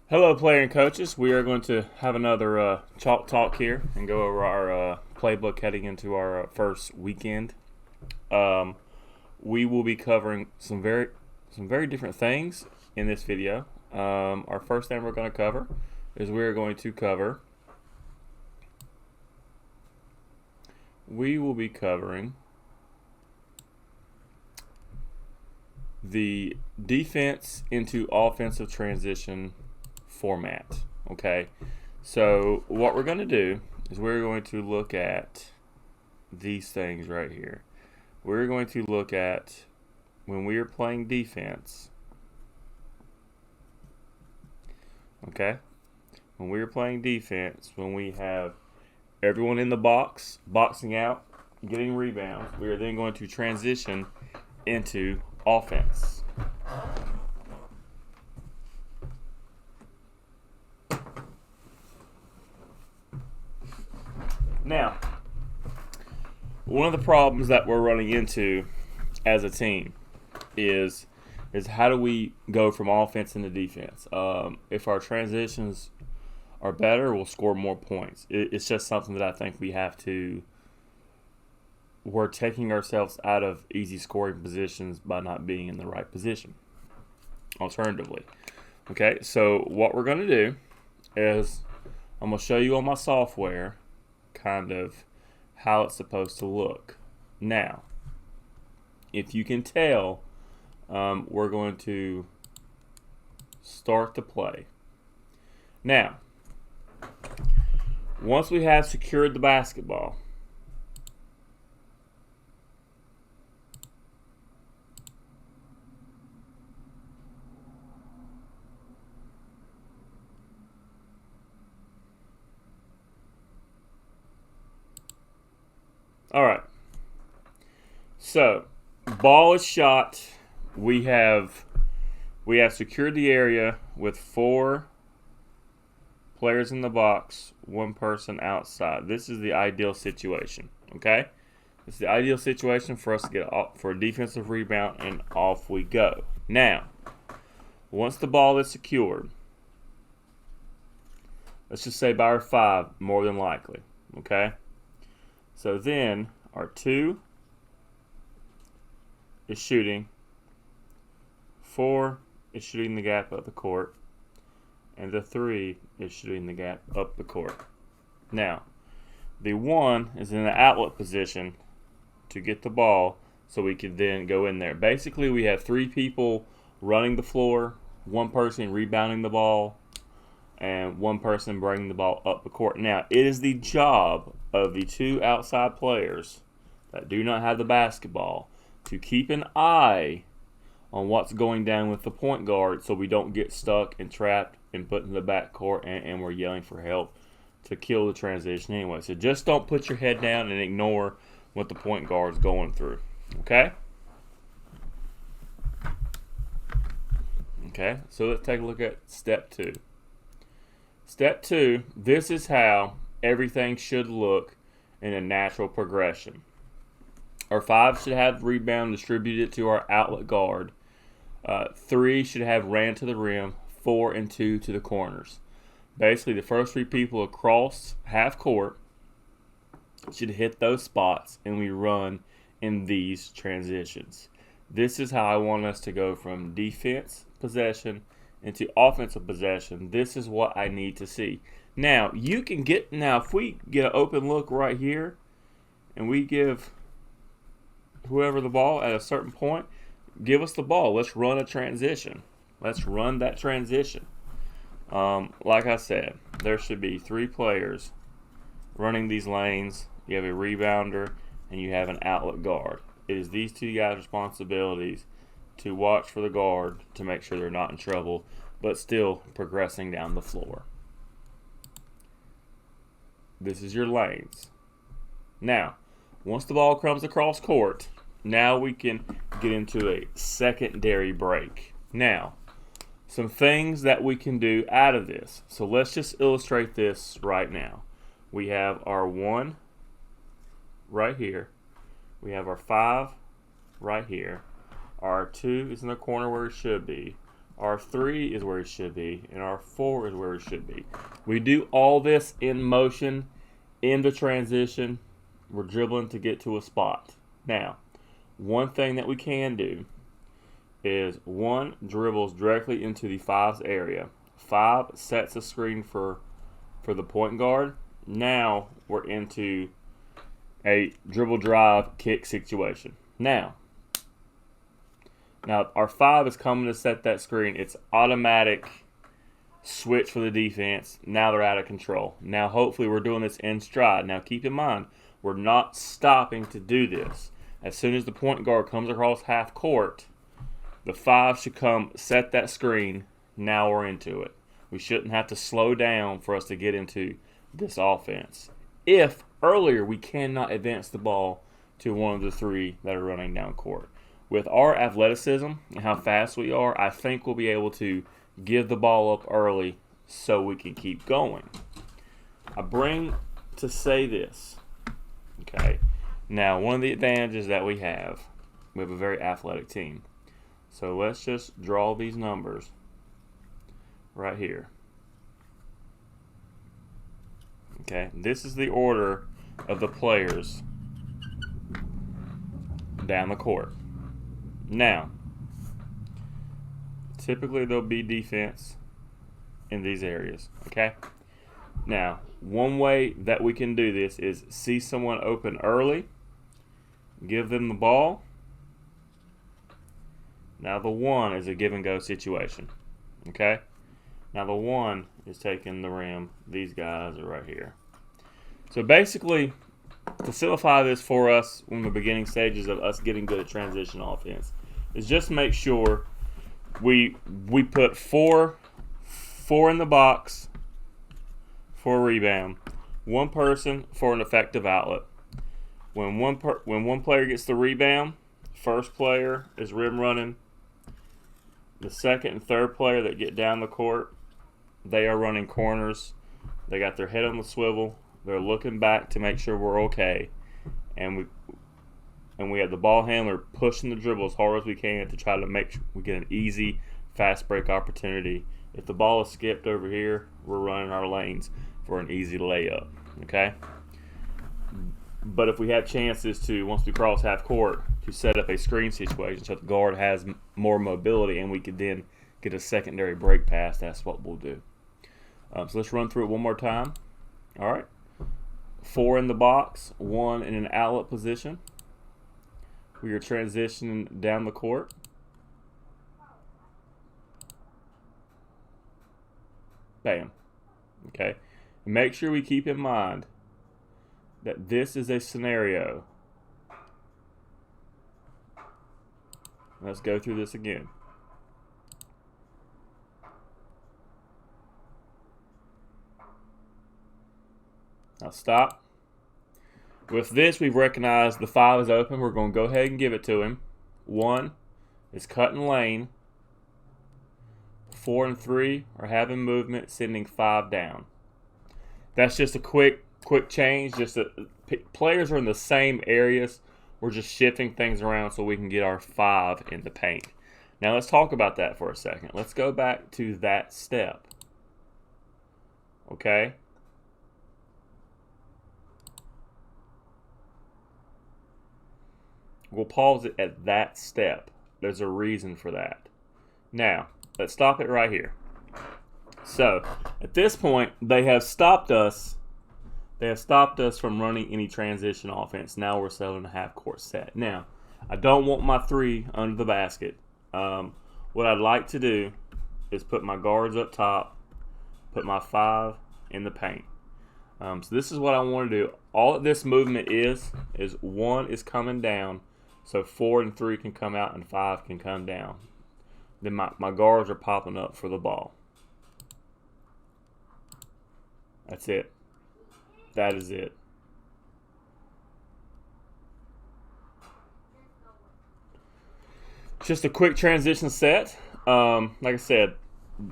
Hello, player and coaches. We are going to have another chalk talk here and go over our playbook heading into our first weekend. Um, we will be covering some very different things in this video. Our first thing we're going to cover is we will be covering the defense into offensive transition format. Okay, so what we're going to do is we're going to look at these things right here. We're going to look at when we are playing defense. Okay, when we are playing defense, when we have everyone in the box, boxing out, getting rebounds, we are then going to transition into offense. Now, one of the problems that we're running into as a team is how do we go from offense into defense? If our transitions are better, we'll score more points. It's just something that I think we're taking ourselves out of easy scoring positions by not being in the right position. Alternatively, okay, so what we're going to do is I'm going to show you on my software kind of how it's supposed to look. Now, if you can tell, we're going to start to play. Now, once we have secured the basketball, all right. So, ball is shot. We have secured the area with 4 players in the box, 1 person outside. This is the ideal situation. Okay, this is the ideal situation for us to get off for a defensive rebound, and off we go. Now, once the ball is secured, let's just say by our 5, more than likely. Okay. So then our 2 is shooting, 4 is shooting the gap up the court, and the 3 is shooting the gap up the court. Now, the 1 is in the outlet position to get the ball so we can then go in there. Basically, we have 3 people running the floor, 1 person rebounding the ball, and 1 person bringing the ball up the court. Now, it is the job of the 2 outside players that do not have the basketball to keep an eye on what's going down with the point guard so we don't get stuck and trapped and put in the back court and we're yelling for help to kill the transition anyway. So just don't put your head down and ignore what the point guard's going through. Okay? Okay, so let's take a look at step 2. Step 2, this is how everything should look in a natural progression. Our 5 should have rebound distributed to our outlet guard. 3 should have ran to the rim. 4 and 2 to the corners. Basically, the first 3 people across half court should hit those spots, and we run in these transitions. This is how I want us to go from defense possession into offensive possession. This is what I need to see. Now, if we get an open look right here and we give whoever the ball at a certain point, give us the ball. Let's run a transition. Let's run that transition. Like I said, there should be 3 players running these lanes. You have a rebounder and you have an outlet guard. It is these 2 guys' responsibilities to watch for the guard to make sure they're not in trouble, but still progressing down the floor. This is your lanes. Now, once the ball comes across court, now we can get into a secondary break. Now, some things that we can do out of this. So let's just illustrate this right now. We have our 1 right here. We have our 5 right here. Our 2 is in the corner where it should be. Our 3 is where it should be, and our 4 is where it should be. We do all this in motion, in the transition. We're dribbling to get to a spot. Now, one thing that we can do is 1 dribbles directly into the 5's area. 5 sets a screen for the point guard. Now we're into a dribble drive kick situation. Now our 5 is coming to set that screen. It's automatic switch for the defense. Now they're out of control. Now hopefully we're doing this in stride. Now keep in mind, we're not stopping to do this. As soon as the point guard comes across half court, the 5 should come set that screen. Now we're into it. We shouldn't have to slow down for us to get into this offense. If earlier we cannot advance the ball to one of the 3 that are running down court. With our athleticism and how fast we are, I think we'll be able to give the ball up early so we can keep going. I bring to say this, okay? Now, one of the advantages that we have a very athletic team. So let's just draw these numbers right here. Okay, this is the order of the players down the court. Now, typically there'll be defense in these areas, okay? Now, one way that we can do this is see someone open early, give them the ball. Now the 1 is a give and go situation, okay? Now the 1 is taking the rim. These guys are right here. So basically, to simplify this for us in the beginning stages of us getting good at transition offense, is just make sure we put four in the box for a rebound, 1 person for an effective outlet. When one player gets the rebound, first player is rim running. The second and third player that get down the court, they are running corners. They got their head on the swivel. They're looking back to make sure we're okay. And we have the ball handler pushing the dribble as hard as we can to try to make sure we get an easy, fast break opportunity. If the ball is skipped over here, we're running our lanes for an easy layup, okay? But if we have chances to, once we cross half court, to set up a screen situation so the guard has more mobility and we could then get a secondary break pass, that's what we'll do. So let's run through it one more time. All right. 4 in the box, 1 in an outlet position. We are transitioning down the court. Bam. Okay. And make sure we keep in mind that this is a scenario. Let's go through this again. Now stop. With this, we've recognized the 5 is open. We're going to go ahead and give it to him. 1 is cutting lane. 4 and 3 are having movement, sending 5 down. That's just a quick change. Players are in the same areas. We're just shifting things around so we can get our 5 in the paint. Now let's talk about that for a second. Let's go back to that step. Okay? We'll pause it at that step. There's a reason for that. Now, let's stop it right here. So, at this point, they have stopped us. They have stopped us from running any transition offense. Now we're selling a half-court set. Now, I don't want my 3 under the basket. What I'd like to do is put my guards up top, put my 5 in the paint. So this is what I want to do. All that this movement is 1 is coming down, so 4 and 3 can come out and 5 can come down. Then my guards are popping up for the ball. That's it. That is it. Just a quick transition set. Like I said,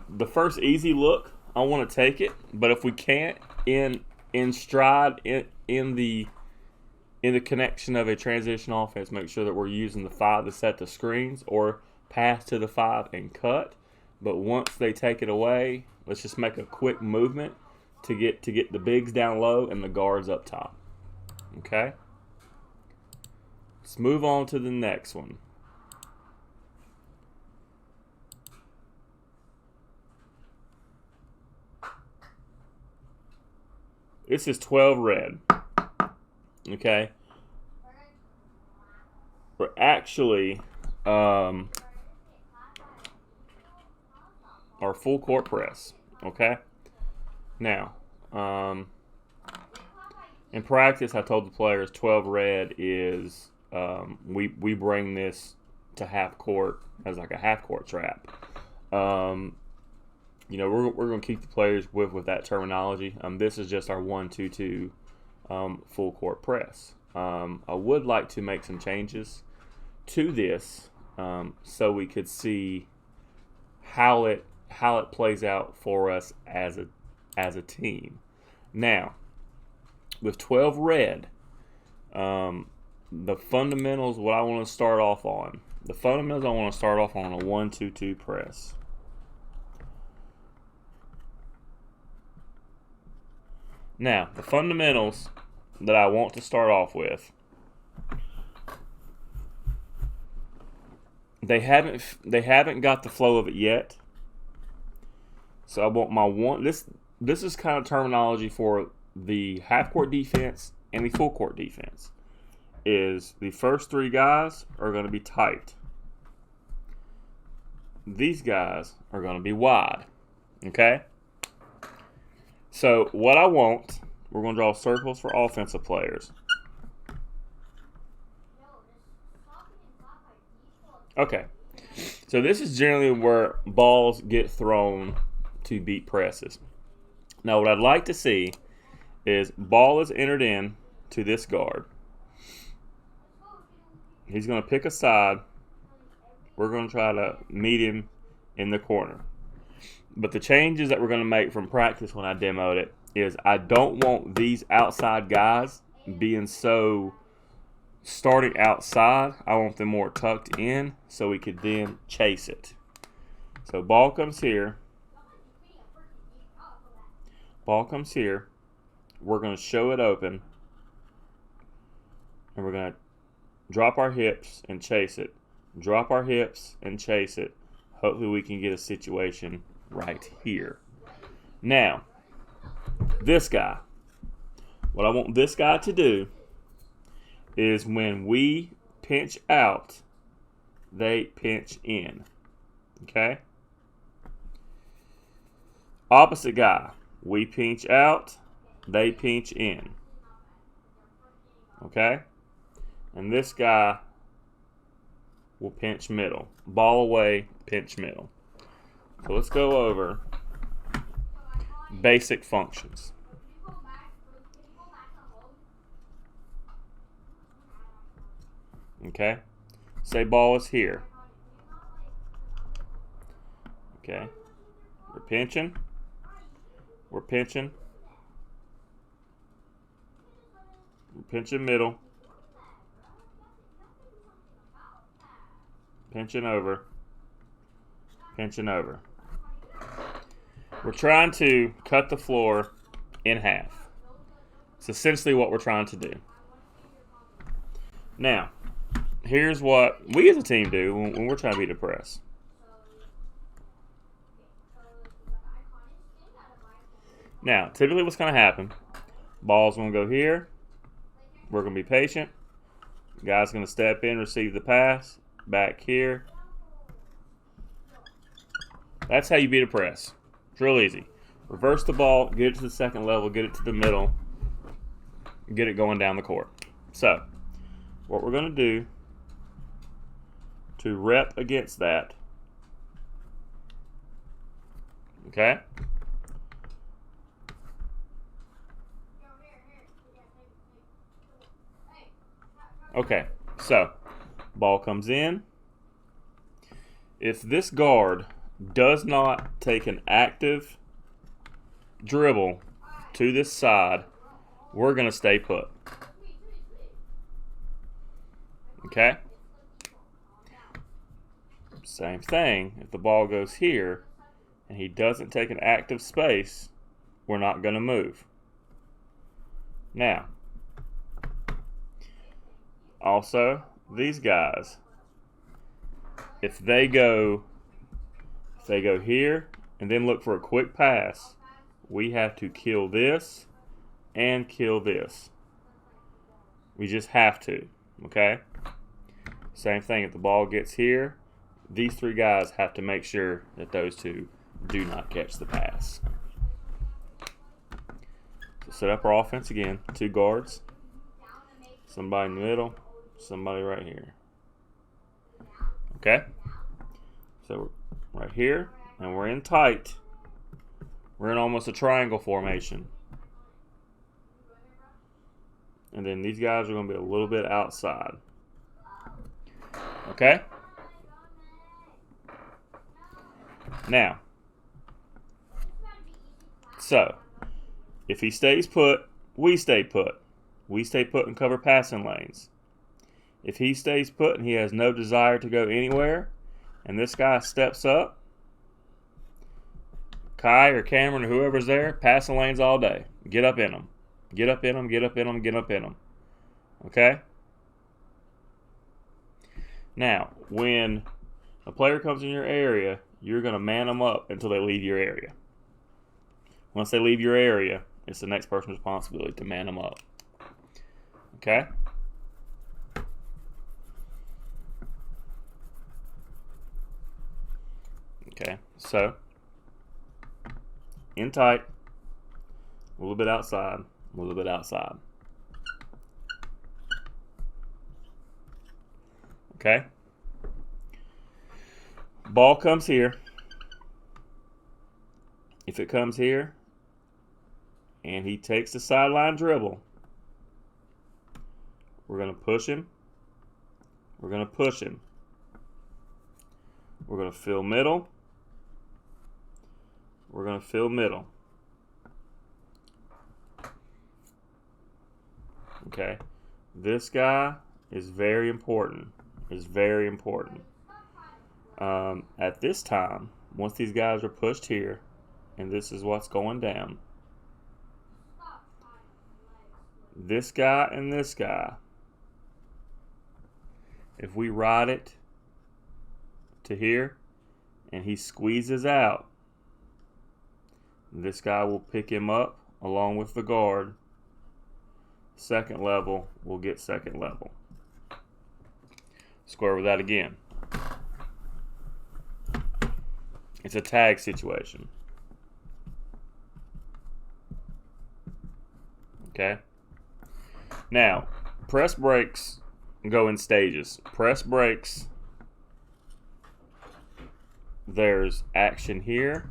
the first easy look, I want to take it, but if we can't in stride in the connection of a transition offense, make sure that we're using the 5 to set the screens or pass to the 5 and cut. but once they take it away, let's just make a quick movement to get the bigs down low and the guards up top. Okay? Let's move on to the next one. This is 12 red. Okay? We're actually our full court press. Okay? Now, in practice, I told the players 12 red is we bring this to half court as like a half court trap. You know, we're going to keep the players with that terminology. This is just our 1-2-2 full court press. I would like to make some changes to this so we could see how it plays out for us as a team. Now, with 12 red, the fundamentals, what I want to start off on. The fundamentals I want to start off on a 1-2-2 press. Now, the fundamentals that I want to start off with, they haven't got the flow of it yet. So I want this is kind of terminology for the half court defense and the full court defense. Is the first three guys are going to be tight. These guys are going to be wide. Okay? So what I want, we're going to draw circles for offensive players. Okay. So this is generally where balls get thrown to beat presses. Now what I'd like to see is ball is entered in to this guard. He's going to pick a side. We're going to try to meet him in the corner. But the changes that we're going to make from practice when I demoed it is I don't want these outside guys being so starting outside. I want them more tucked in so we could then chase it. So ball comes here. Ball comes here. We're going to show it open. And we're going to drop our hips and chase it. Drop our hips and chase it. Hopefully we can get a situation right here. Now, this guy. What I want this guy to do is when we pinch out, they pinch in. Okay? Opposite guy. We pinch out, they pinch in. Okay? And this guy will pinch middle. Ball away, pinch middle. So let's go over basic functions. Okay? Say ball is here. Okay? We're pinching. We're pinching. We're pinching middle. Pinching over. Pinching over. We're trying to cut the floor in half. It's essentially what we're trying to do. Now, here's what we as a team do when we're trying to beat a press. Now, typically what's going to happen, ball's going to go here. We're going to be patient. Guy's going to step in, receive the pass. Back here. That's how you beat a press. It's real easy. Reverse the ball, get it to the second level, get it to the middle, get it going down the court. So, what we're going to do to rep against that, okay? Okay, so ball comes in. If this guard does not take an active dribble to this side, we're going to stay put. Okay? Same thing. If the ball goes here, and he doesn't take an active space, we're not going to move. Now, also, these guys, if they go here and then look for a quick pass, we have to kill this and kill this. We just have to, okay? Same thing, if the ball gets here, these three guys have to make sure that those two do not catch the pass. So set up our offense again. 2 guards. Somebody in the middle. Somebody right here. Okay? So we're right here, and we're in tight. We're in almost a triangle formation. And then these guys are going to be a little bit outside. Okay? Now, so, if he stays put, we stay put. We stay put and cover passing lanes. If he stays put and he has no desire to go anywhere, and this guy steps up, Kai or Cameron or whoever's there, passing lanes all day. Get up in them. Get up in them, get up in them, get up in them. Okay? Now, when a player comes in your area, you're going to man them up until they leave your area. Once they leave your area, it's the next person's responsibility to man them up. Okay? Okay, so in tight, a little bit outside, a little bit outside. Okay? Ball comes here. If it comes here and he takes the sideline dribble, we're going to push him. We're going to push him. We're going to fill middle. We're going to fill middle. Okay. This guy is very important. Is very important. At this time, once these guys are pushed here, and this is what's going down, this guy and this guy, if we ride it to here and he squeezes out, this guy will pick him up along with the guard. Second level will get second level. Square with that again. It's a tag situation. Okay? Now, press breaks go in stages. Press breaks, there's action here,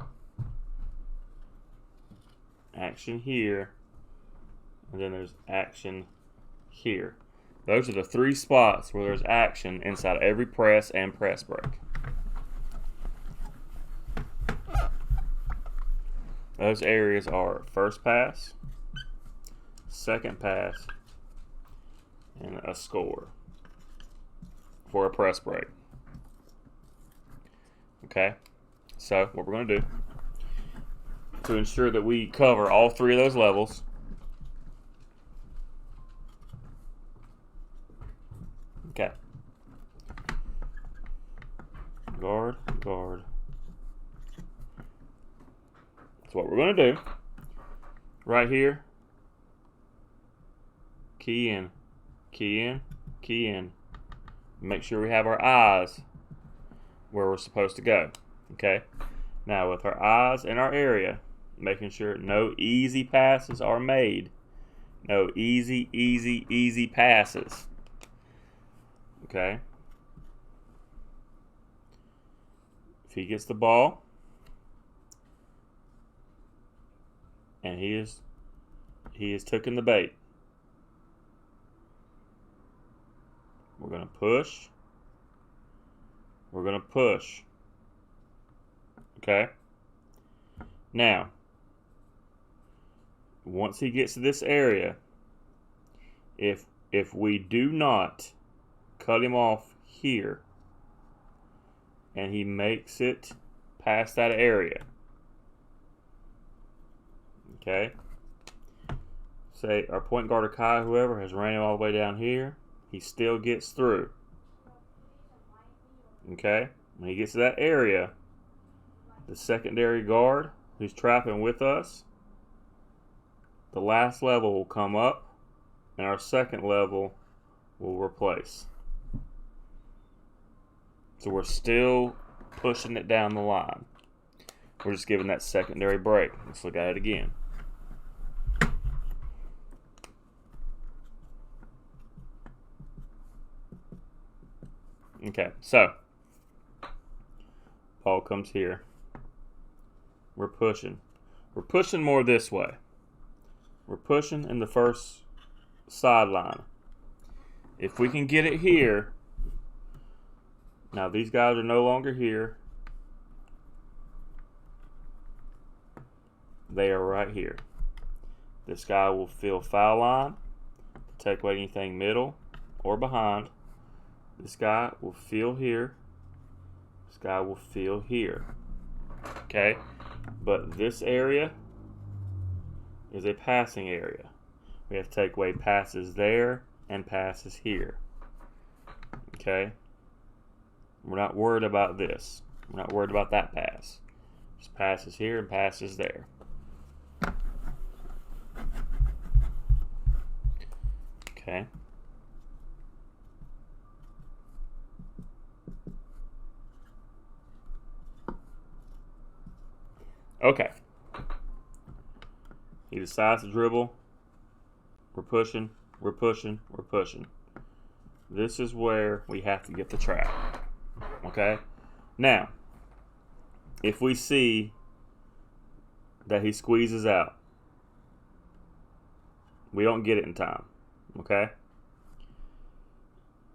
and then there's action here. Those are the 3 spots where there's action inside every press and press break. Those areas are first pass, second pass, and a score for a press break. Okay? So, what we're going to do to ensure that we cover all 3 of those levels, okay. Guard, guard. That's what we're going to do. Right here. Key in, key in, key in. Make sure we have our eyes where we're supposed to go. Okay? Now, with our eyes in our area, making sure no easy passes are made. No easy passes. Okay? If he gets the ball, and he is taking the bait, we're going to push. We're going to push. Okay? Now, once he gets to this area, if we do not cut him off here, and he makes it past that area, Okay. Say our point guard or Kai, whoever, has ran all the way down here. He still gets through. Okay. When he gets to that area, the secondary guard who's trapping with us, the last level will come up, and our second level will replace. So we're still pushing it down the line. We're just giving that secondary break. Let's look at it again. Okay, so ball comes here. We're pushing. We're pushing more this way. We're pushing in the first sideline. If we can get it here, now these guys are no longer here. They are right here. This guy will fill foul line to take away anything middle or behind. This guy will fill here. This guy will fill here. Okay? But this area is a passing area. We have to take away passes there and passes here. Okay? We're not worried about this. We're not worried about that pass. Just passes here and passes there. Okay. Okay. He decides to dribble. We're pushing, we're pushing, we're pushing. This is where we have to get the trap. Okay? Now, if we see that he squeezes out, we don't get it in time. Okay?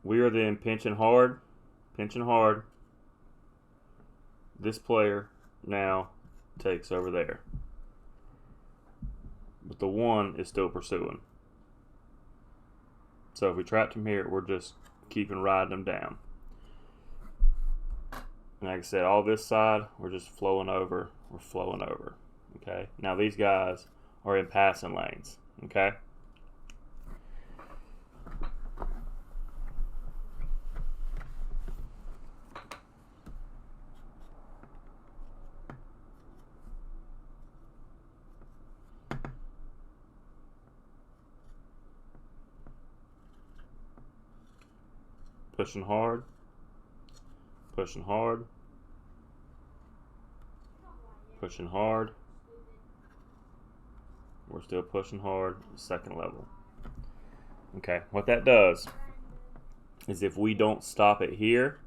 We are then pinching hard, pinching hard. This player now takes over there. But the one is still pursuing. So if we trapped him here, we're just keeping riding him down. And like I said, all this side, we're just flowing over. We're flowing over. Okay? Now these guys are in passing lanes. Okay? Pushing hard, pushing hard, pushing hard. We're still pushing hard, second level. Okay, what that does is if we don't stop it here,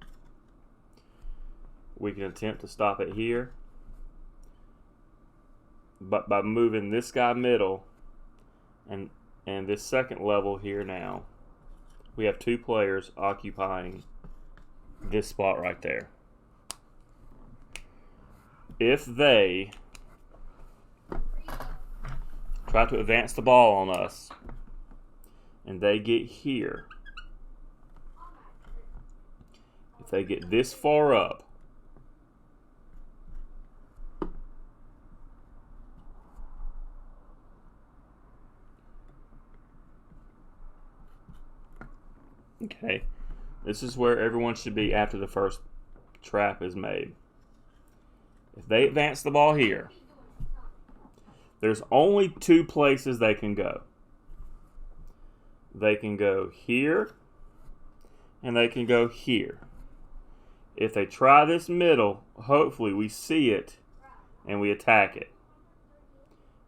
we can attempt to stop it here. But by moving this guy middle and this second level here now, we have two players occupying this spot right there. If they try to advance the ball on us and they get here, if they get this far up, okay, this is where everyone should be after the first trap is made. If they advance the ball here, there's only two places they can go. They can go here, and they can go here. If they try this middle, hopefully we see it, and we attack it.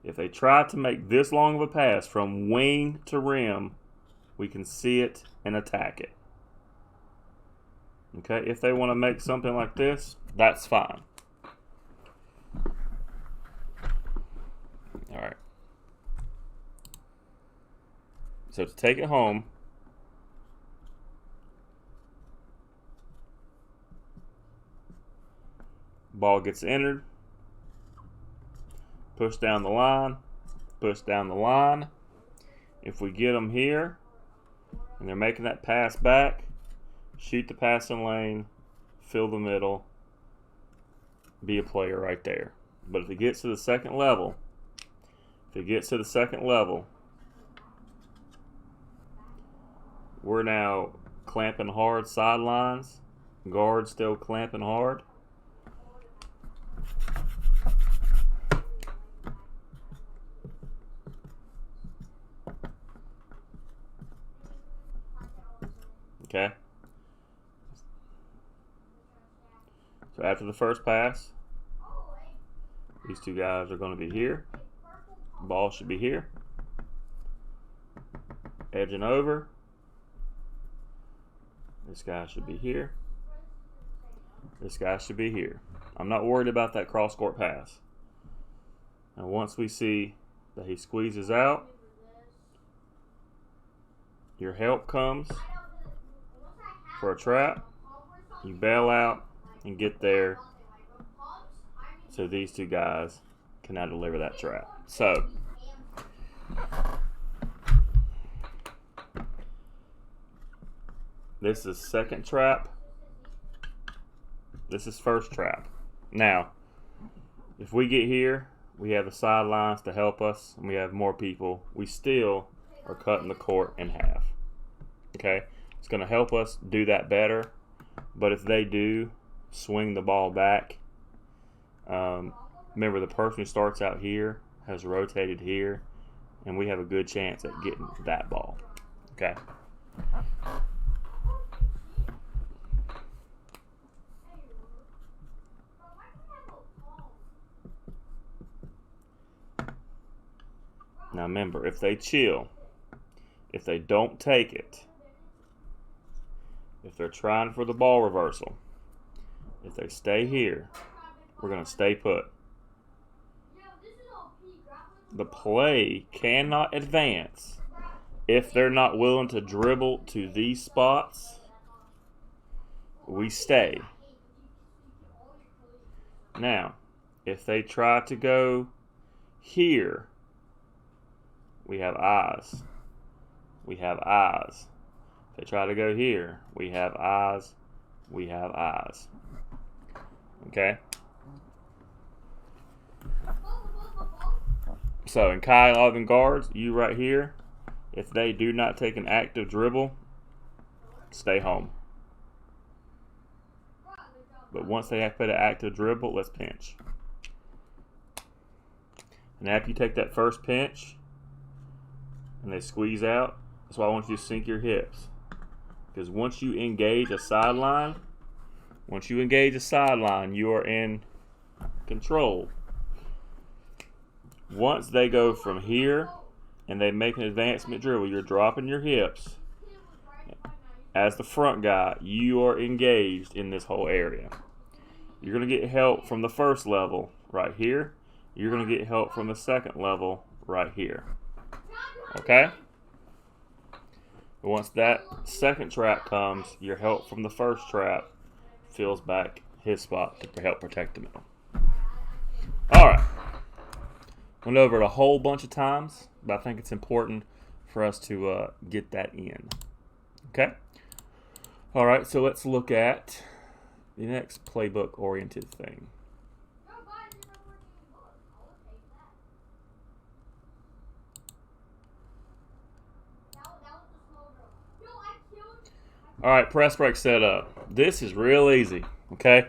If they try to make this long of a pass from wing to rim, we can see it and attack it. Okay, if they want to make something like this, that's fine. All right. So to take it home, ball gets entered, push down the line, push down the line. If we get them here, and they're making that pass back, shoot the passing lane, fill the middle, be a player right there. But if it gets to the second level, If it gets to the second level, we're now clamping hard sidelines. Guard still clamping hard. Okay. So after the first pass, these two guys are going to be here. Ball should be here. Edging over. This guy should be here. This guy should be here. I'm not worried about that cross-court pass. And once we see that he squeezes out, your help comes for a trap. You bail out and get there so these two guys can now deliver that trap. So, this is second trap. This is first trap. Now, if we get here, we have the sidelines to help us, and we have more people. We still are cutting the court in half. Okay? It's going to help us do that better. But if they do swing the ball back, remember the person who starts out here has rotated here, and we have a good chance at getting that ball. Okay? Now remember, if they chill, if they don't take it, if they're trying for the ball reversal, if they stay here, we're going to stay put. The play cannot advance if they're not willing to dribble to these spots. We stay. Now, if they try to go here, we have eyes. We have eyes. If they try to go here, we have eyes. We have eyes. Okay? So in Kai 11 guards, you right here, if they do not take an active dribble, stay home. But once they have put an active dribble, let's pinch. And after you take that first pinch, and they squeeze out, that's why I want you to sink your hips. Because once you engage a sideline, you are in control. Once they go from here and they make an advancement dribble, you're dropping your hips. As the front guy, you are engaged in this whole area. You're going to get help from the first level right here. You're going to get help from the second level right here. Okay? But once that second trap comes, your help from the first trap fills back his spot to help protect the middle. Alright. Went over it a whole bunch of times, but I think it's important for us to get that in. Okay? Alright, so let's look at the next playbook-oriented thing. All right, press break setup. This is real easy, okay?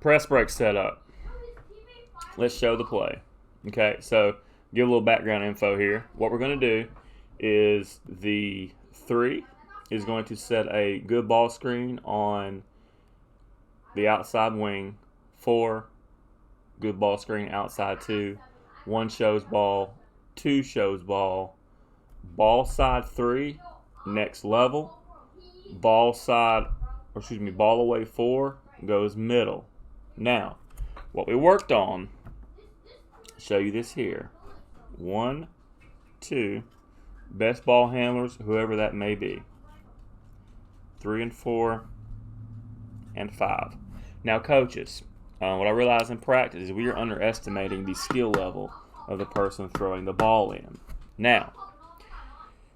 Press break setup. Let's show the play. Okay, so give a little background info here. What we're going to do is the 3 is going to set a good ball screen on the outside wing. 4, good ball screen outside 2. 1 shows ball, 2 shows ball. Ball side 3, next level. Ball away 4 goes middle. Now, what we worked on, I'll show you this here. 1, 2, best ball handlers, whoever that may be. 3 and 4 and 5. Now, coaches, what I realize in practice is we are underestimating the skill level of the person throwing the ball in. Now,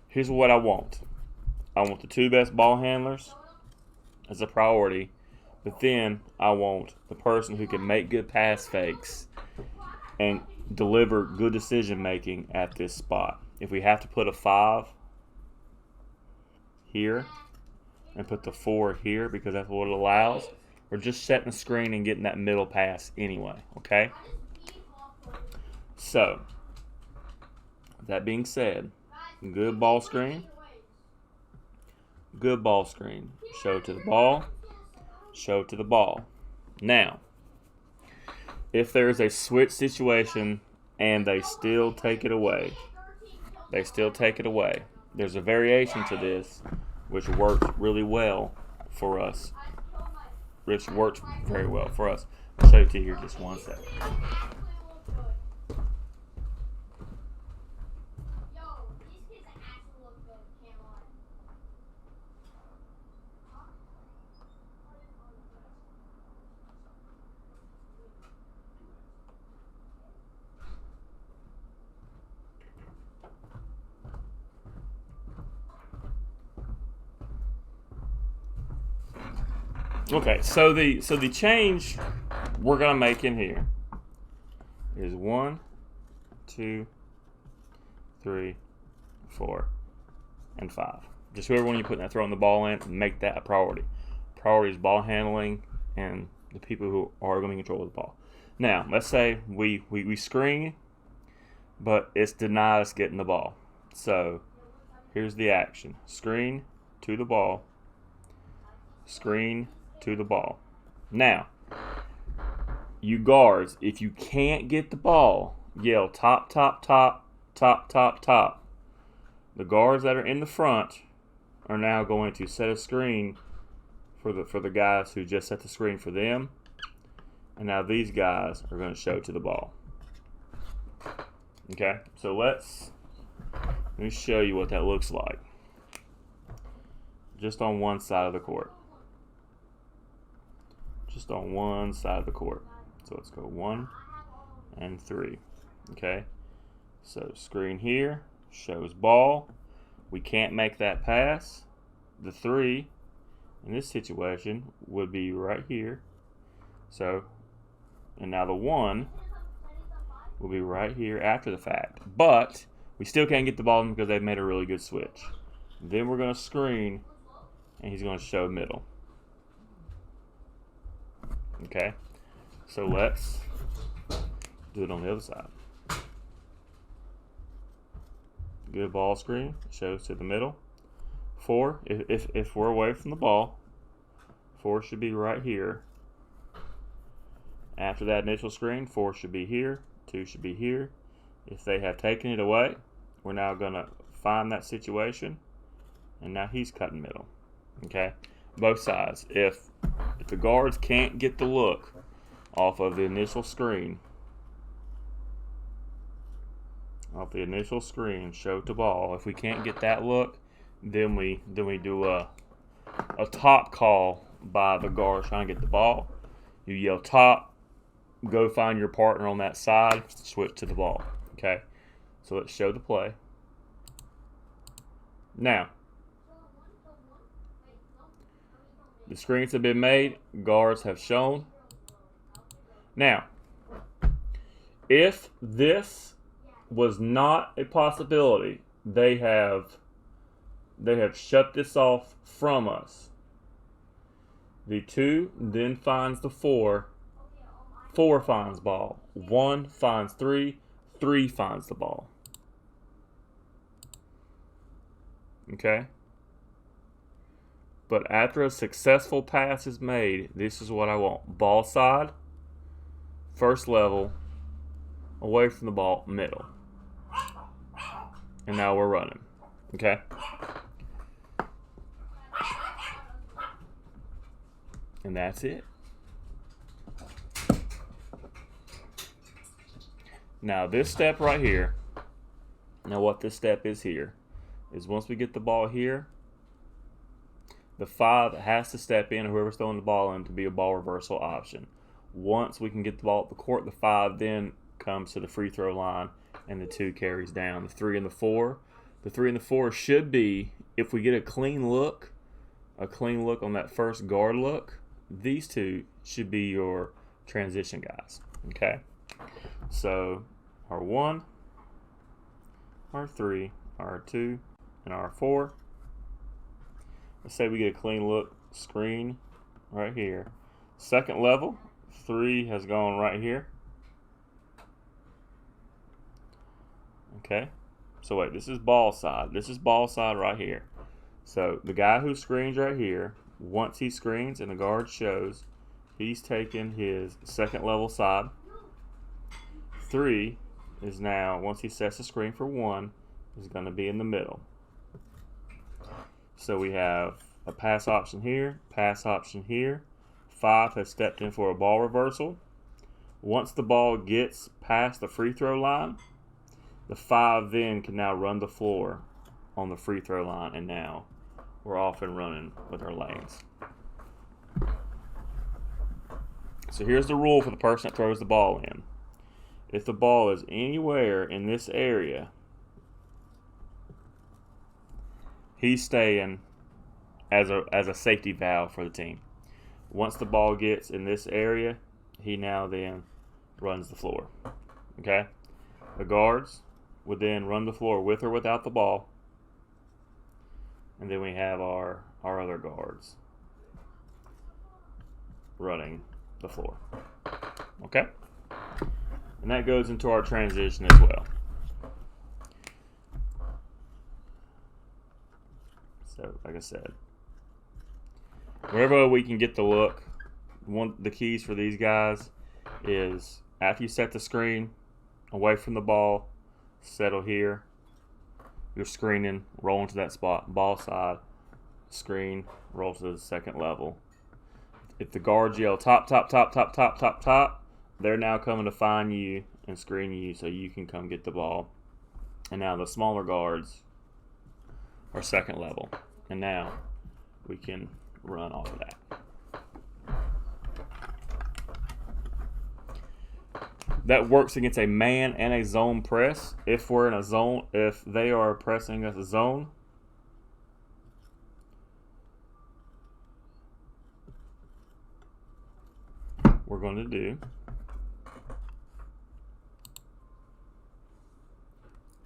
here's what I want. I want the 2 best ball handlers as a priority, but then I want the person who can make good pass fakes and deliver good decision making at this spot. If we have to put a 5 here and put the 4 here because that's what it allows, we're just setting the screen and getting that middle pass anyway, okay? So, that being said, good ball screen. Good ball screen. Show to the ball. Show to the ball. Now, if there's a switch situation and they still take it away, there's a variation to this which works really well for us. Which works very well for us. I'll show you to here just one second. Okay, so the change we're gonna make in here is 1, 2, 3, 4, and 5. Just whoever one you put that throwing the ball in, make that a priority. Priority is ball handling and the people who are going to control the ball. Now, let's say we screen, but it's denied us getting the ball. So here's the action: screen to the ball, screen to the ball. Now, you guards, if you can't get the ball, yell top, top, top, top, top, top. The guards that are in the front are now going to set a screen for the guys who just set the screen for them. And now these guys are going to show to the ball. Okay, so let me show you what that looks like. Just on one side of the court. Just on one side of the court. So let's go 1 and 3. Okay, so screen here shows ball. We can't make that pass. The 3 in this situation would be right here. So, and now the 1 will be right here after the fact. But we still can't get the ball because they've made a really good switch. Then we're going to screen, and he's going to show middle. Okay, so let's do it on the other side. Good ball screen, shows to the middle. 4, if we're away from the ball, 4 should be right here. After that initial screen, 4 should be here, 2 should be here. If they have taken it away, we're now going to find that situation, and now he's cutting middle. Okay, both sides. If the guards can't get the look off of the initial screen, show to ball. If we can't get that look, then we do a top call by the guards trying to get the ball. You yell top, go find your partner on that side, switch to the ball. Okay, so let's show the play. Now, the screens have been made, guards have shown. Now, if this was not a possibility, they have shut this off from us. The 2 then finds the 4. 4 finds ball. 1 finds 3. 3 finds the ball. Okay? But after a successful pass is made, this is what I want. Ball side, first level, away from the ball, middle. And now we're running. Okay? And that's it. Now this step right here, now what this step is here, is once we get the ball here, the 5 has to step in, or whoever's throwing the ball in, to be a ball reversal option. Once we can get the ball up the court, the 5 then comes to the free throw line, and the 2 carries down. The 3 and the 4. The 3 and the 4 should be, if we get a clean look on that first guard look, these 2 should be your transition guys. Okay? So R1, R3, R2, and R4. Let's say we get a clean look screen right here. Second level, 3 has gone right here. Okay, so wait, this is ball side. This is ball side right here. So the guy who screens right here, once he screens and the guard shows, he's taking his second level side. 3 is now, once he sets the screen for 1, is going to be in the middle. So we have a pass option here, pass option here. 5 has stepped in for a ball reversal. Once the ball gets past the free throw line, the 5 then can now run the floor on the free throw line, and now we're off and running with our lanes. So here's the rule for the person that throws the ball in. If the ball is anywhere in this area, he's staying as a safety valve for the team. Once the ball gets in this area, he now then runs the floor. Okay? The guards would then run the floor with or without the ball. And then we have our other guards running the floor. Okay? And that goes into our transition as well. So, like I said, wherever we can get the look, the keys for these guys is after you set the screen away from the ball, settle here. You're screening, roll into that spot, ball side, screen, roll to the second level. If the guards yell top, top, top, top, top, top, top, they're now coming to find you and screen you so you can come get the ball. And now the smaller guards are second level. And now we can run off of that. That works against a man and a zone press. If we're in a zone, if they are pressing us a zone, we're going to do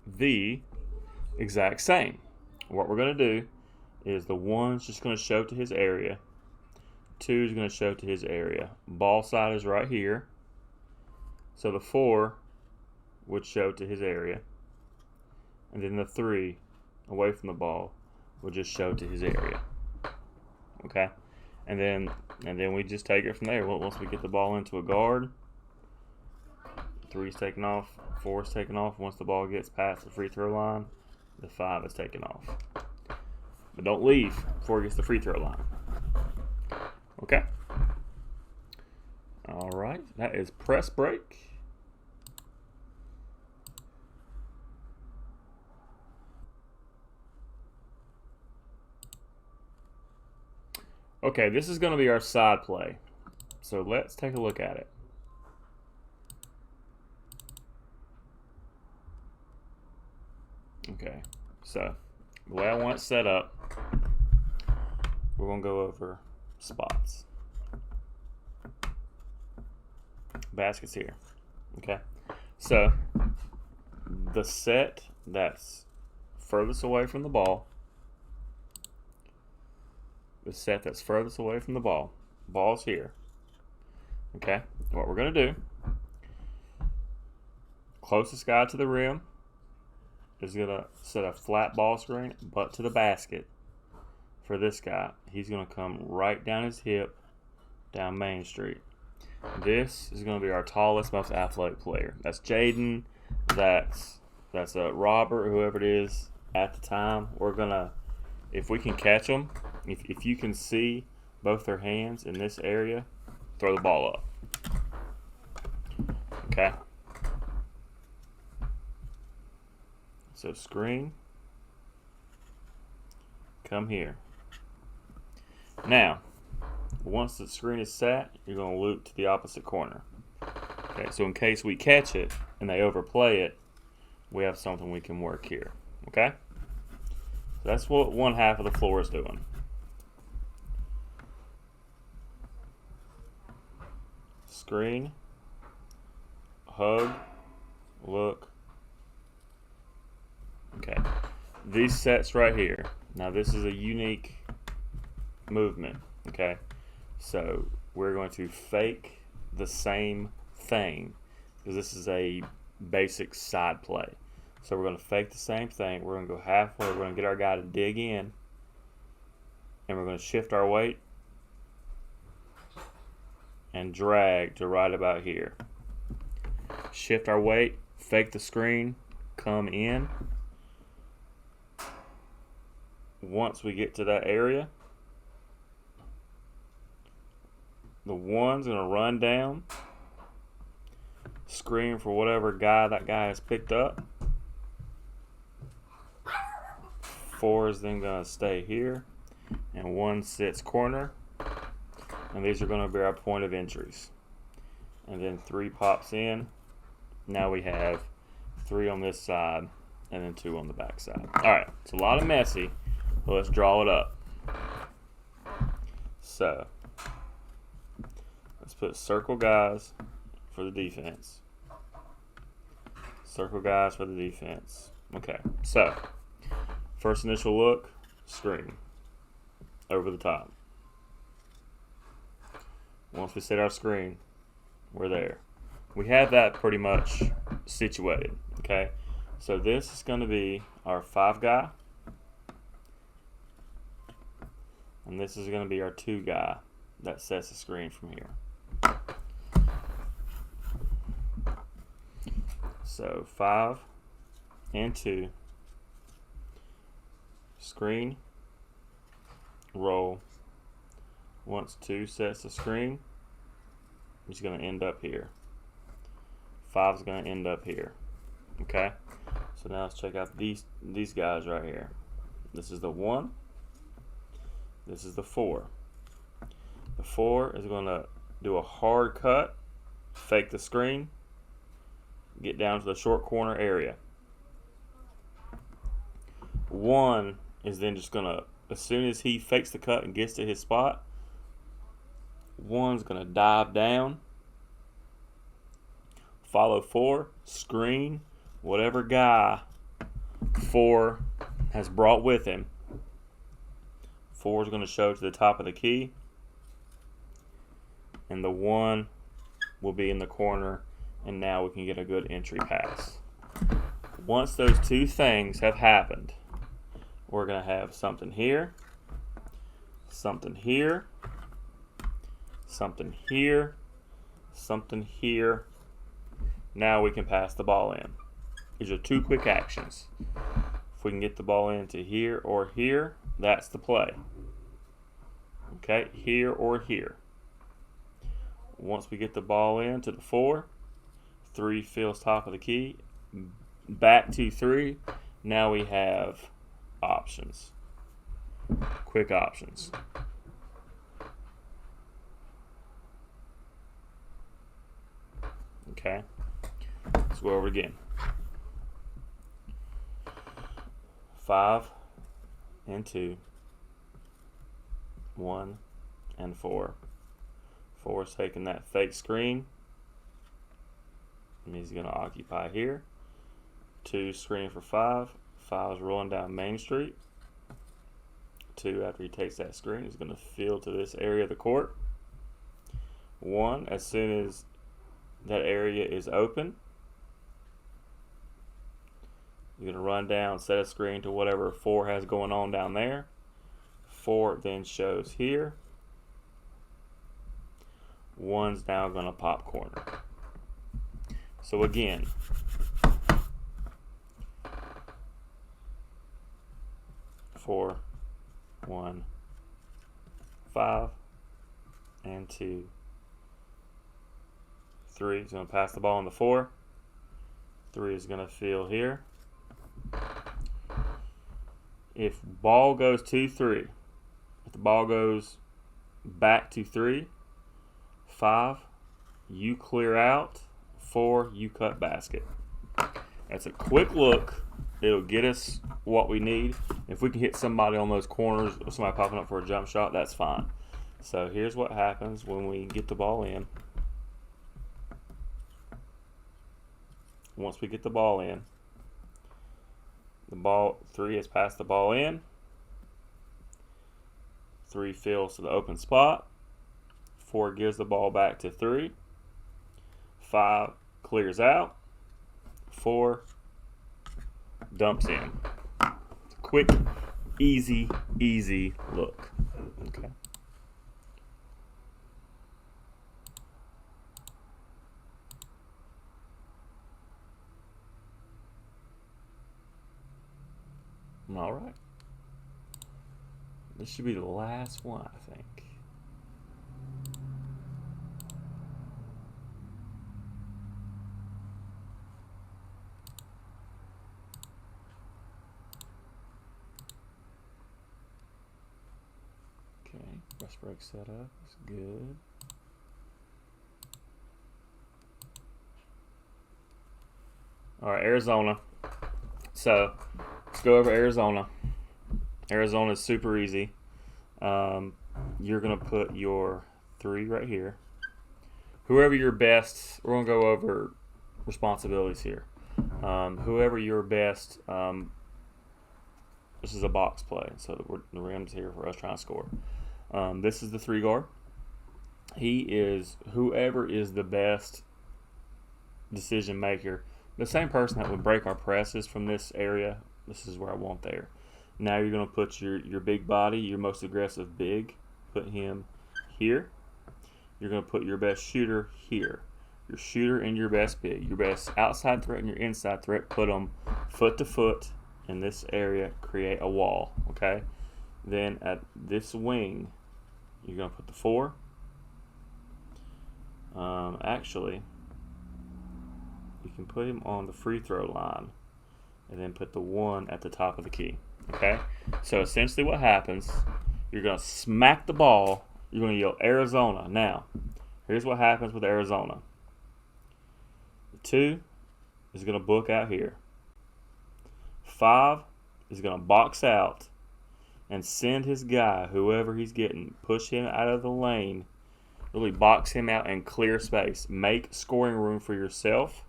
the exact same. What we're going to do is the 1's just going to show to his area. 2 is going to show to his area. Ball side is right here. So the 4 would show to his area. And then the 3 away from the ball would just show to his area. Okay? And then we just take it from there. Once we get the ball into a guard, 3's taken off, 4's taken off. Once the ball gets past the free throw line, the 5 is taken off. But don't leave before it gets the free throw line. Okay? All right. That is press break. Okay, this is going to be our side play. So let's take a look at it. Okay, so the way I want it set up, we're going to go over spots. Baskets here. Okay, so the set that's furthest away from the ball, ball's here. Okay, what we're going to do, closest guy to the rim is going to set a flat ball screen, butt to the basket for this guy. He's going to come right down his hip, down Main Street. This is going to be our tallest, most athletic player. That's Jaden. That's Robert, whoever it is at the time. We're going to, if we can catch them, if you can see both their hands in this area, throw the ball up. Okay. So screen, come here. Now, once the screen is set, you're going to loop to the opposite corner. Okay, so in case we catch it and they overplay it, we have something we can work here. Okay? So that's what one half of the floor is doing. Screen, hug, look. Okay. These sets right here. Now this is a unique movement. Okay. So we're going to fake the same thing because this is a basic side play. So we're going to fake the same thing. We're going to go halfway. We're going to get our guy to dig in. And we're going to shift our weight and drag to right about here. Shift our weight, fake the screen, come in. Once we get to that area, the one's going to run down, screen for whatever guy that guy has picked up. 4 is then going to stay here, and 1 sits corner, and these are going to be our point of entries. And then 3 pops in. Now we have 3 on this side, and then 2 on the back side. All right, it's a lot of messy, but let's draw it up. So let's put circle guys for the defense. Circle guys for the defense. Okay, so first initial look, screen, over the top. Once we set our screen, we're there. We have that pretty much situated, okay? So this is going to be our 5 guy, and this is going to be our 2 guy that sets the screen from here. So 5 and 2, screen, roll. Once 2 sets the screen, he's going to end up here. 5 is going to end up here. Okay? So now let's check out these guys right here. This is the 1. This is the 4. The 4 is going to do a hard cut, fake the screen, get down to the short corner area. 1 is then just going to, as soon as he fakes the cut and gets to his spot, 1's going to dive down, follow 4, screen, whatever guy 4 has brought with him. 4 is going to show to the top of the key, and the 1 will be in the corner, and now we can get a good entry pass. Once those 2 things have happened, we're going to have something here, something here, something here, something here. Now we can pass the ball in. These are 2 quick actions. If we can get the ball into here or here, that's the play. Okay, here or here. Once we get the ball in to the 4, 3 fills top of the key, back to 3. Now we have options. Quick options. Okay, let's go over it again. 5 and 2, 1 and 4. 4 is taking that fake screen, and he's going to occupy here. 2 screen for 5. 5 is rolling down Main Street. 2, after he takes that screen, is going to field to this area of the court. 1, as soon as that area is open, you're going to run down, set a screen to whatever 4 has going on down there. 4 then shows here. 1's now going to pop corner. So again, four, 1, 5, and 2, 3 is going to pass the ball on the 4. 3 is going to field here. If ball goes to 3, if the ball goes back to 3, 5, you clear out. 4, you cut basket. That's a quick look. It'll get us what we need. If we can hit somebody on those corners, or somebody popping up for a jump shot, that's fine. So here's what happens when we get the ball in. once we get the ball in. 3 has passed the ball in. 3 fills to the open spot. 4 gives the ball back to 3. 5 clears out. 4 dumps in. Quick, easy look. Okay. All right. This should be the last one, I think. Okay, rest break setup is good. All right, Arizona. So let's go over Arizona. Arizona is super easy. You're going to put your 3 right here. Whoever your best, we're going to go over responsibilities here. Whoever your best, this is a box play, so the rim's here for us trying to score. This is the 3 guard. Whoever is the best decision maker. The same person that would break our presses from this area, this is where I want there. Now you're going to put your big body, your most aggressive big, put him here. You're going to put your best shooter here. Your shooter and your best big. Your best outside threat and your inside threat, put them foot to foot in this area, create a wall, okay? Then at this wing, you're going to put the 4. Actually, you can put him on the free throw line and then put the 1 at the top of the key. Okay? So essentially what happens, you're going to smack the ball. You're going to yell Arizona. Now, here's what happens with Arizona. The 2 is going to book out here. 5 is going to box out and send his guy, whoever he's getting, push him out of the lane, really box him out and clear space. Make scoring room for yourself.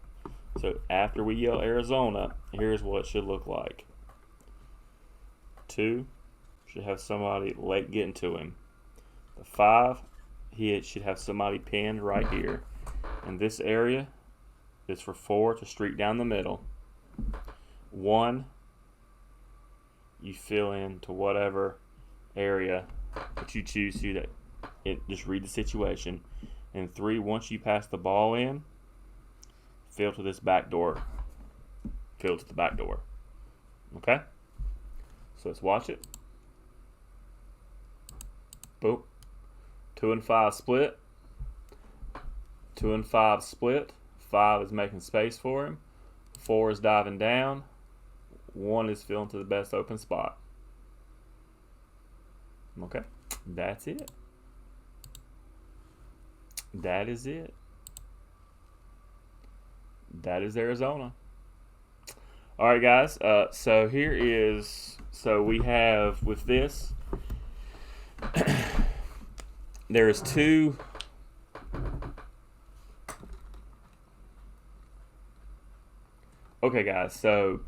So after we yell Arizona, here's what it should look like. 2 should have somebody late getting to him. The 5, he should have somebody pinned right here. And this area is for 4 to streak down the middle. 1, you fill in to whatever area that you choose to. Just read the situation. And 3, once you pass the ball in, fill to this back door. Fill to the back door. Okay? So let's watch it. Boom. 2 and 5 split. 2 and 5 split. 5 is making space for him. 4 is diving down. 1 is filling to the best open spot. Okay? That's it. That is it. That is Arizona. All right, guys. So here is, so we have with this, there is 2. Okay, guys. So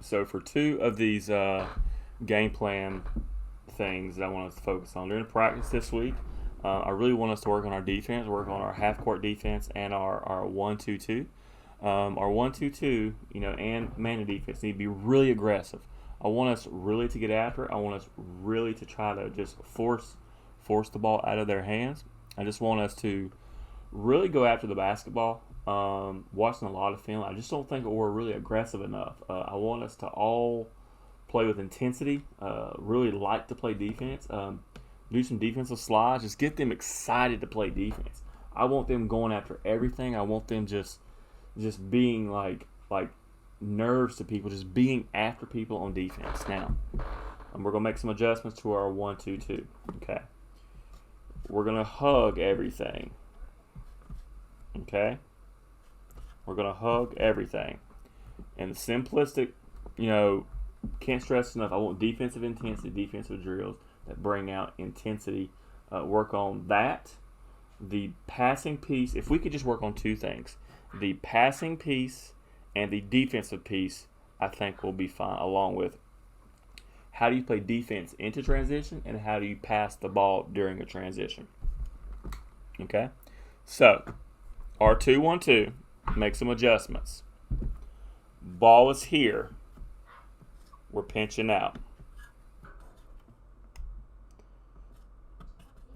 for 2 of these game plan things that I want us to focus on during practice this week, I really want us to work on our defense, work on our half-court defense and our 1-2-2. Our 1-2-2, and man defense need to be really aggressive. I want us really to get after it. I want us really to try to just force the ball out of their hands. I just want us to really go after the basketball. Watching a lot of film, I just don't think we're really aggressive enough. I want us to all play with intensity, really like to play defense, do some defensive slides, just get them excited to play defense. I want them going after everything. I want them just being like nerves to people, just being after people on defense. Now, we're going to make some adjustments to our 1-2-2. Okay. We're going to hug everything. Okay. We're going to hug everything. And the simplistic, can't stress enough, I want defensive intensity, defensive drills that bring out intensity. Work on that. The passing piece, if we could just work on 2 things. The passing piece And the defensive piece, I think, will be fine, along with how do you play defense into transition and how do you pass the ball during a transition. Okay? So, R2-1-2, make some adjustments. Ball is here. We're pinching out.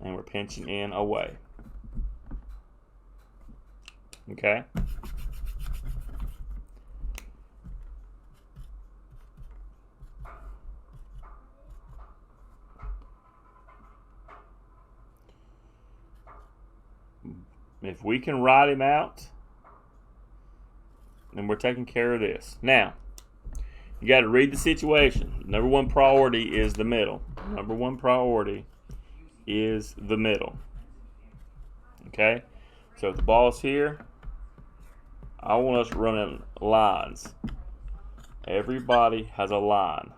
And we're pinching in away. Okay? If we can ride him out, then we're taking care of this. Now, you got to read the situation. Number one priority is the middle. Number one priority is the middle. Okay? So if the ball's here, I want us running lines. Everybody has a line.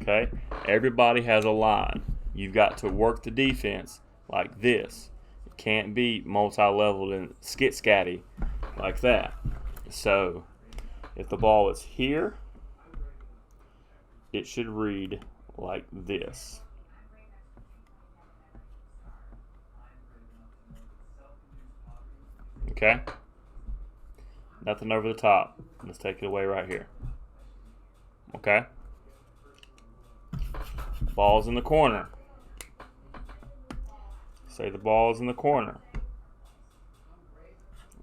Okay? Everybody has a line. You've got to work the defense like this. It can't be multi-leveled and skit-scatty like that. So if the ball is here, it should read like this. Okay? Nothing over the top. Let's take it away right here. Okay? Ball's in the corner. Say the ball's in the corner.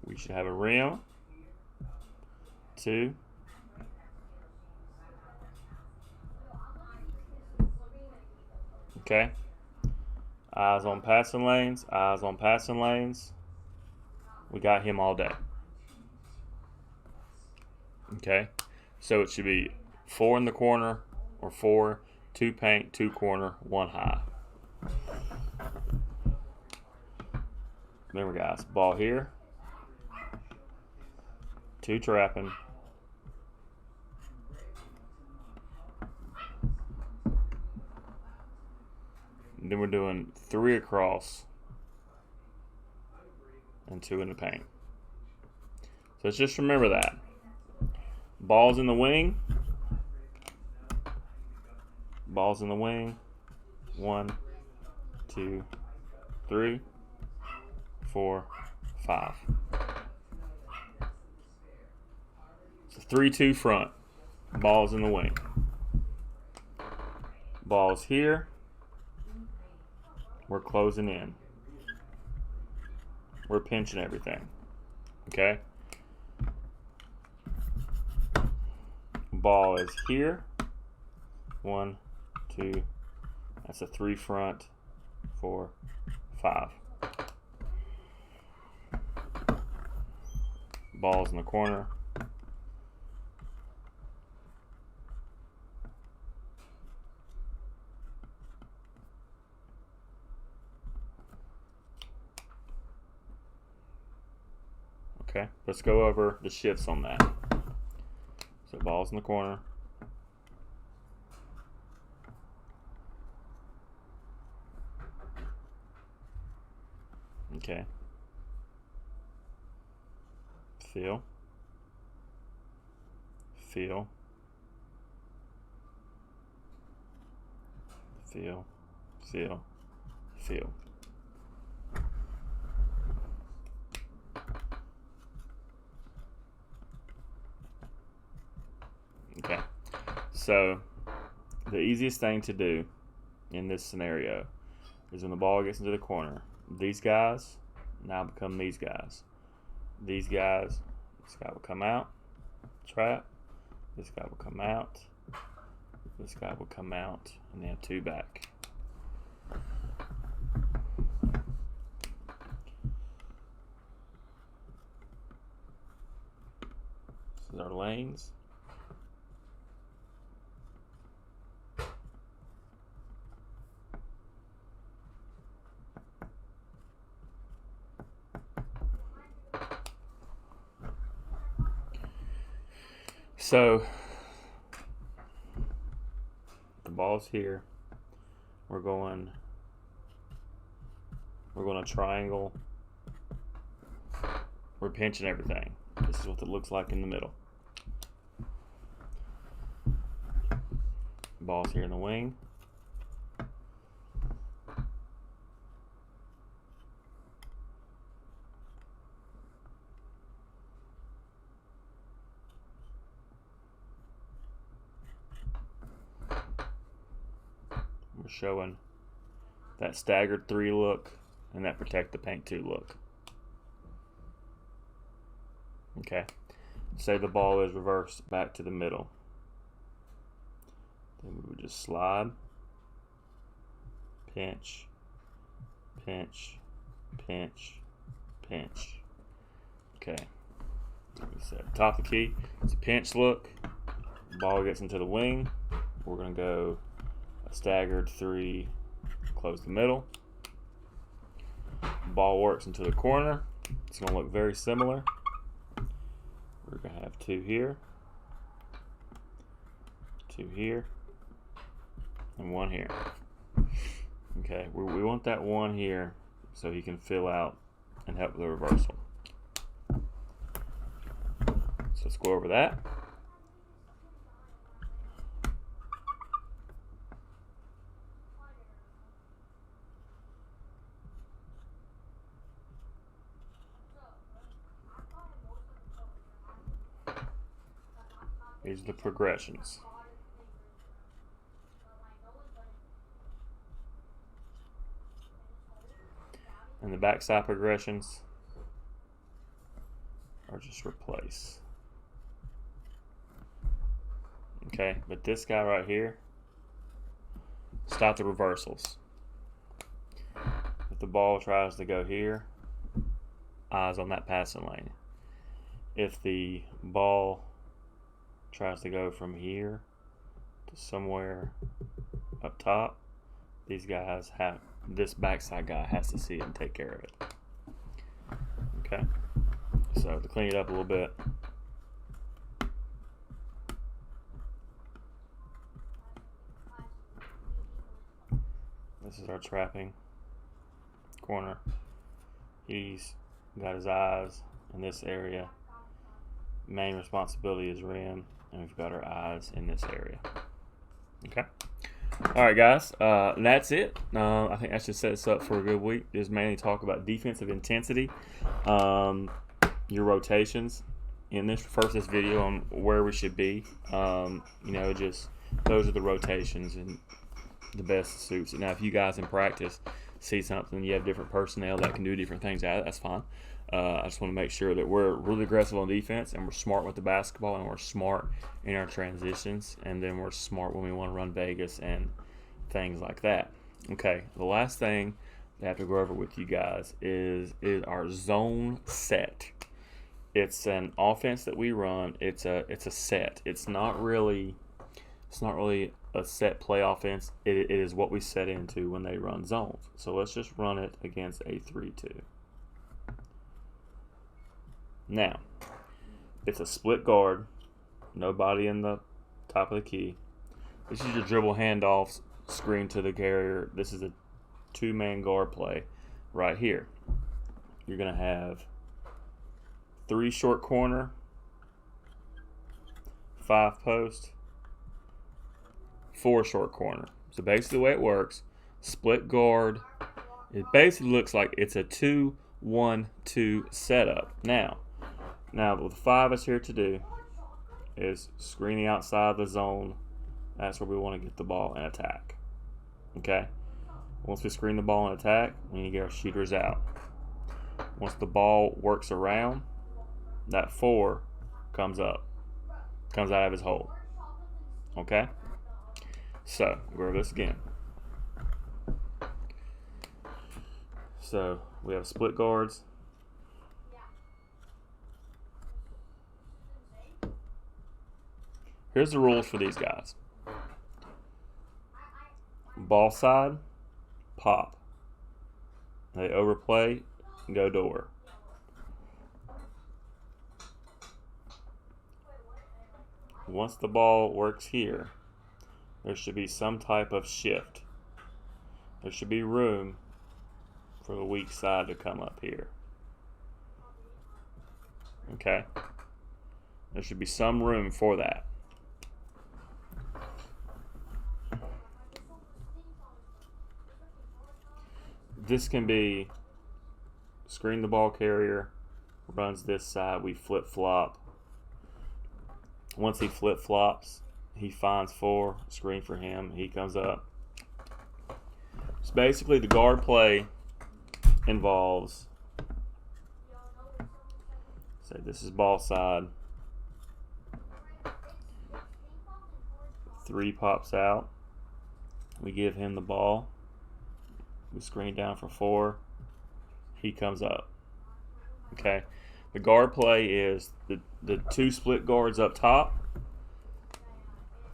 We should have a rim. 2. Okay? Eyes on passing lanes. Eyes on passing lanes. We got him all day. Okay? So it should be 4 in the corner or 4, 2 paint, 2 corner, 1 high. Remember, guys, ball here, 2 trapping, and then we're doing 3 across and 2 in the paint. So let's just remember that. Ball's in the wing. Ball's in the wing. 1, 2, 3, 4, 5. So 3-2 front. Ball's in the wing. Ball's here. We're closing in. We're pinching everything. Okay? Ball is here. 1, 2. That's a 3 front. 4, 5. Ball's in the corner. Okay, let's go over the shifts on that. So ball's in the corner. Okay. Feel. Feel. Feel. Feel. Feel. Okay. So the easiest thing to do in this scenario is when the ball gets into the corner, these guys now become these guys. These guys, this guy will come out, trap, this guy will come out, this guy will come out, and they have 2 back. This is our lanes. So the ball's here. We're going to triangle we're pinching everything. This is what it looks like in the middle. Ball's here in the wing. We're showing that staggered 3 look and that protect the paint 2 look. Okay, say the ball is reversed back to the middle. Then we would just slide, pinch, pinch, pinch, pinch. Okay, like we said, top of the key, it's a pinch look. Ball gets into the wing. We're going to go a staggered 3, close the middle. Ball works into the corner. It's going to look very similar. We're going to have 2 here, 2 here, and 1 here. Okay, we want that 1 here so he can fill out and help with the reversal. So let's go over that. These are the progressions. And the backside progressions are just replace. Okay, but this guy right here, stop the reversals. If the ball tries to go here, eyes on that passing lane. If the ball tries to go from here to somewhere up top, these guys have, this backside guy has to see it and take care of it. Okay, so to clean it up a little bit, this is our trapping corner. He's got his eyes in this area. Main responsibility is rim, and we've got our eyes in this area. Okay. All right, guys. And that's it. I think that should set us up for a good week. Just mainly talk about defensive intensity, your rotations in this video on where we should be. You know, just those are the rotations and the best suits. Now, if you guys in practice see something, you have different personnel that can do different things, that's fine. I just want to make sure that we're really aggressive on defense and we're smart with the basketball and we're smart in our transitions, and then we're smart when we want to run Vegas and things like that. Okay, the last thing I have to go over with you guys is our zone set. It's an offense that we run. It's a set. It's not really a set play offense. It is what we set into when they run zones. So let's just run it against a 3-2. Now, it's a split guard, nobody in the top of the key. This is your dribble handoffs, screen to the carrier. This is a 2-man guard play right here. You're going to have 3 short corner, 5 post, 4 short corner. So basically the way it works, split guard, it basically looks like it's a 2-1-2 setup. Now what the 5 is here to do is screening outside the zone. That's where we want to get the ball and attack. Okay? Once we screen the ball and attack, we need to get our shooters out. Once the ball works around, that 4 comes up. Comes out of his hole. Okay? So, go over this again. So, we have split guards. Here's the rules for these guys. Ball side, pop. They overplay, go door. Once the ball works here, there should be some type of shift. There should be room for the weak side to come up here. Okay? There should be some room for that. This can be screen the ball carrier, runs this side, we flip-flop. Once he flip-flops, he finds 4, screen for him, he comes up. So basically the guard play involves, say this is ball side, 3 pops out, we give him the ball, we screen down for 4, he comes up. Okay, the guard play is the 2 split guards up top,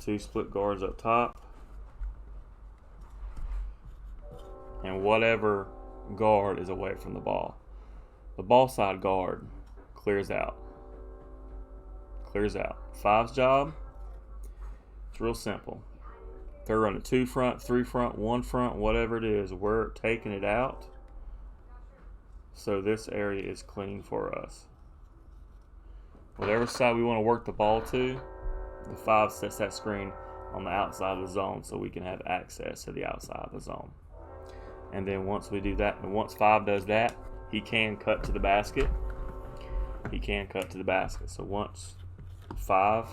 2 split guards up top, and whatever guard is away from the ball. The ball side guard clears out. Clears out. 5's job, it's real simple. They're running 2 front, 3 front, 1 front, whatever it is, we're taking it out. So this area is clean for us. Whatever side we want to work the ball to, the 5 sets that screen on the outside of the zone so we can have access to the outside of the zone. And then once we do that, and once 5 does that, he can cut to the basket. He can cut to the basket. So once 5,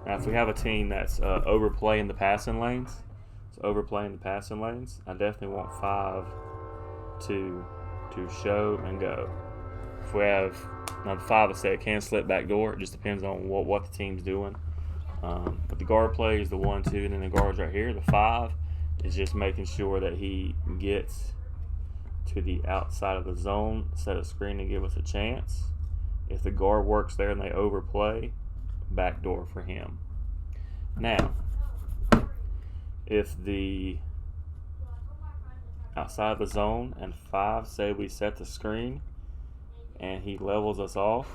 now if we have a team that's overplaying the passing lanes, I definitely want 5 to show and go. If we have, now the 5 will say it can slip back door. It just depends on what the team's doing. But the guard play is the 1, 2, and then the guard's right here. The 5 is just making sure that he gets to the outside of the zone, set a screen and give us a chance. If the guard works there and they overplay, back door for him. Now, if the outside the zone and 5 say we set the screen and he levels us off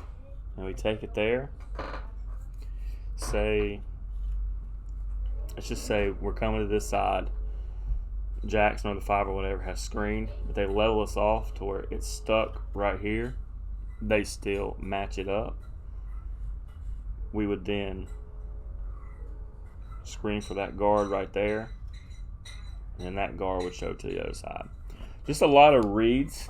and we take it there, say, let's just say we're coming to this side, Jackson or the 5 or whatever has screened, but they level us off to where it's stuck right here, they still match it up. We would then screen for that guard right there, and then that guard would show to the other side. Just a lot of reads.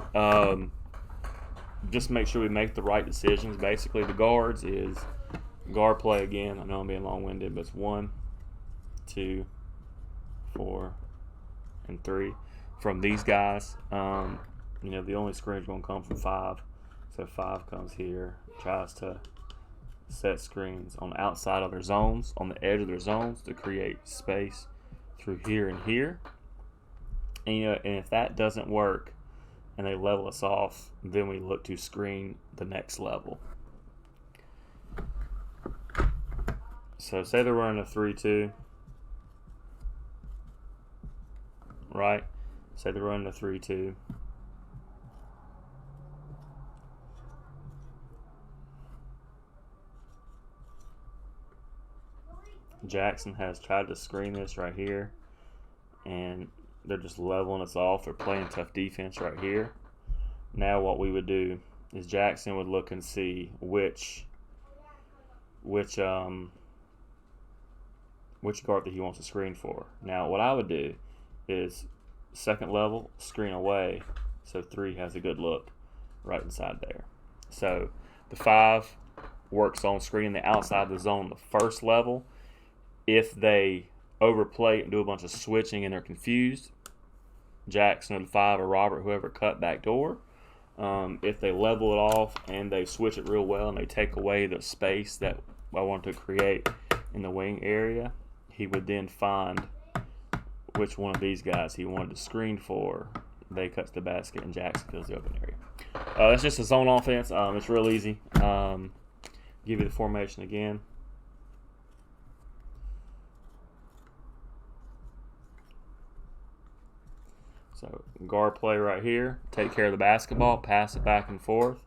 Just make sure we make the right decisions. Basically, the guards is guard play again. I know I'm being long-winded, but it's 1, 2, 4, and 3. From these guys, the only screen is going to come from 5. So 5 comes here, tries to set screens on the outside of their zones, on the edge of their zones to create space through here and here. And if that doesn't work and they level us off, then we look to screen the next level. So say they're running a 3-2, right? Say they're running a 3-2. Jackson has tried to screen this right here, and they're just leveling us off. They're playing tough defense right here. Now what we would do is Jackson would look and see which guard that he wants to screen for. Now what I would do is second level, screen away, so 3 has a good look right inside there. So the 5 works on screening the outside of the zone the first level. If they overplay and do a bunch of switching and they're confused, Jackson or the 5 or Robert, whoever, cut back door. If they level it off and they switch it real well and they take away the space that I want to create in the wing area, he would then find which one of these guys he wanted to screen for. They cut to the basket and Jackson fills the open area. That's just a zone offense. It's real easy. Give you the formation again. So guard play right here, take care of the basketball, pass it back and forth.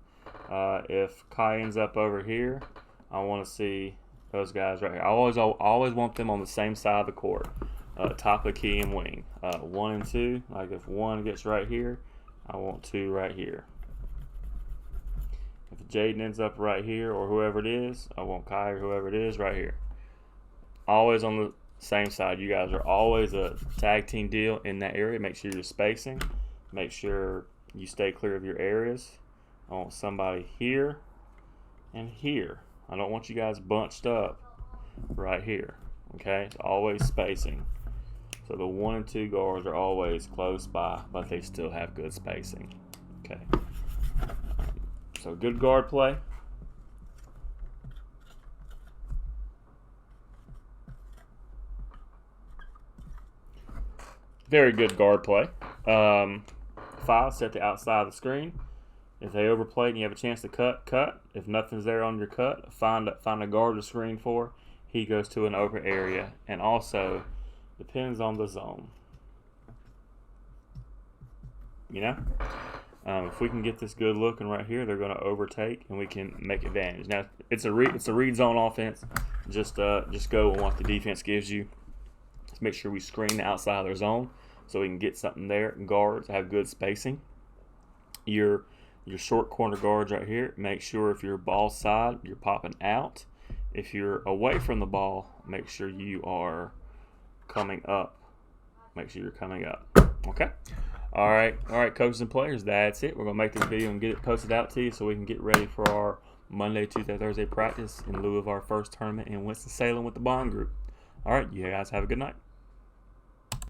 If Kai ends up over here, I want to see those guys right here. I always want them on the same side of the court, top of the key and wing. 1 and 2, like if 1 gets right here, I want 2 right here. If Jaden ends up right here, or whoever it is. I want Kai or whoever it is right here. Always on the same side. You guys are always a tag team deal in that area. Make sure you're spacing. Make sure you stay clear of your areas. I want somebody here and here. I don't want you guys bunched up right here. Okay? It's always spacing. So the 1 and 2 guards are always close by, but they still have good spacing. Okay. So good guard play. Very good guard play. 5, set the outside of the screen. If they overplay and you have a chance to cut. If nothing's there on your cut, find a guard to screen for. He goes to an open area, and also depends on the zone. You know, if we can get this good looking right here, they're going to overtake, and we can make advantage. Now it's a read zone offense. Just go on what the defense gives you. Let's make sure we screen the outside of their zone so we can get something there. Guards have good spacing. Your short corner guards right here, make sure if you're ball side, you're popping out. If you're away from the ball, make sure you are coming up. Make sure you're coming up. Okay? All right, coaches and players, that's it. We're going to make this video and get it posted out to you so we can get ready for our Monday, Tuesday, Thursday practice in lieu of our first tournament in Winston-Salem with the Bond Group. All right, you guys have a good night.